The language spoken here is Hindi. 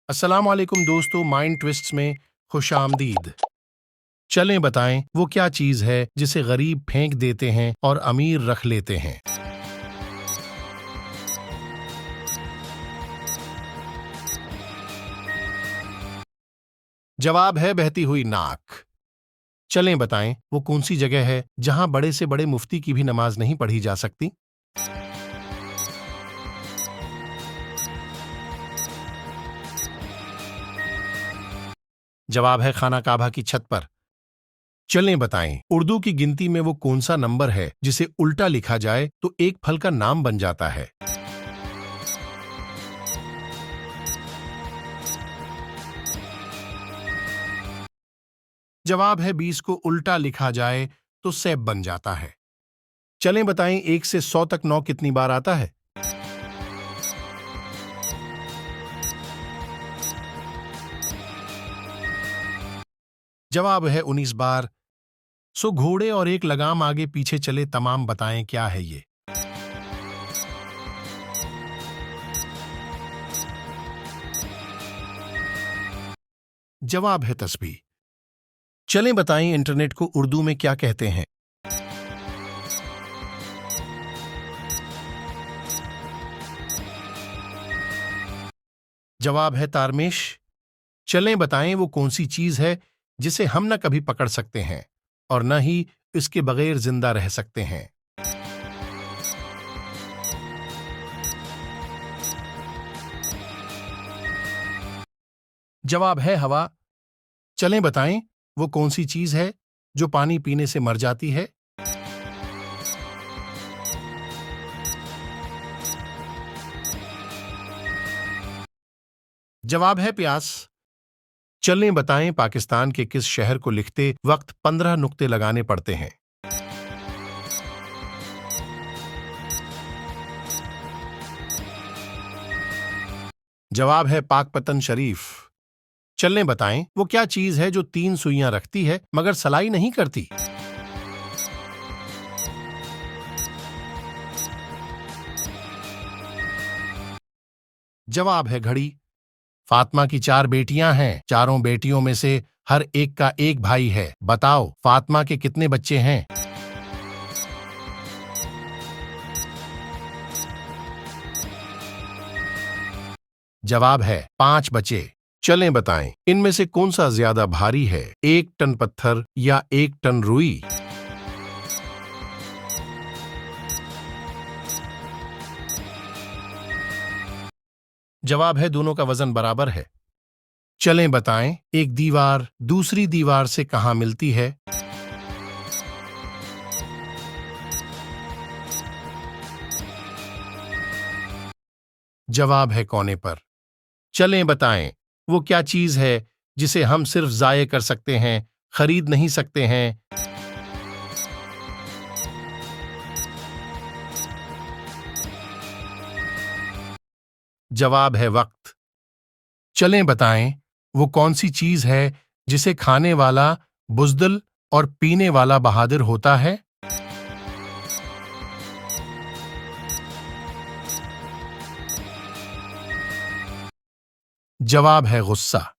अस्सलाम वालेकुम दोस्तों, माइंड ट्विस्ट्स में खुश आमदीद। चलें बताएं वो क्या चीज़ है जिसे गरीब फेंक देते हैं और अमीर रख लेते हैं। जवाब है बहती हुई नाक। चलें बताएं वो कौन सी जगह है जहां बड़े से बड़े मुफ्ती की भी नमाज नहीं पढ़ी जा सकती। जवाब है खाना काबा की छत पर। चलें बताएं उर्दू की गिनती में वो कौन सा नंबर है जिसे उल्टा लिखा जाए तो एक फल का नाम बन जाता है। जवाब है 20 को उल्टा लिखा जाए तो सैब बन जाता है। चलें बताएं 1 से 100 तक 9 कितनी बार आता है। जवाब है 19 बार। सो घोड़े और एक लगाम आगे पीछे चले तमाम बताएं क्या है ये। जवाब है तस्बीह। चलें बताएं इंटरनेट को उर्दू में क्या कहते हैं। जवाब है तारमेश। चलें बताएं वो कौन सी चीज है जिसे हम न कभी पकड़ सकते हैं और न ही इसके बगैर जिंदा रह सकते हैं। जवाब है हवा। चलें बताएं वो कौन सी चीज है जो पानी पीने से मर जाती है। जवाब है प्यास। चलें बताएं पाकिस्तान के किस शहर को लिखते वक्त 15 नुक्ते लगाने पड़ते हैं। जवाब है पाकपतन शरीफ। चलें बताएं वो क्या चीज है जो 3 सुइयां रखती है मगर सलाई नहीं करती। जवाब है घड़ी। फातिमा की 4 बेटियां हैं, चारों बेटियों में से हर एक का एक भाई है, बताओ फातिमा के कितने बच्चे हैं। जवाब है 5 बच्चे। चलें बताएं इनमें से कौन सा ज्यादा भारी है, 1 टन पत्थर या 1 टन रुई। जवाब है दोनों का वजन बराबर है। चलें बताएं एक दीवार दूसरी दीवार से कहां मिलती है। जवाब है कोने पर। चलें बताएं वो क्या चीज है जिसे हम सिर्फ जाये कर सकते हैं, खरीद नहीं सकते हैं। जवाब है वक्त। चलें बताएं वो कौन सी चीज है जिसे खाने वाला बुज़दिल और पीने वाला बहादुर होता है। जवाब है गुस्सा।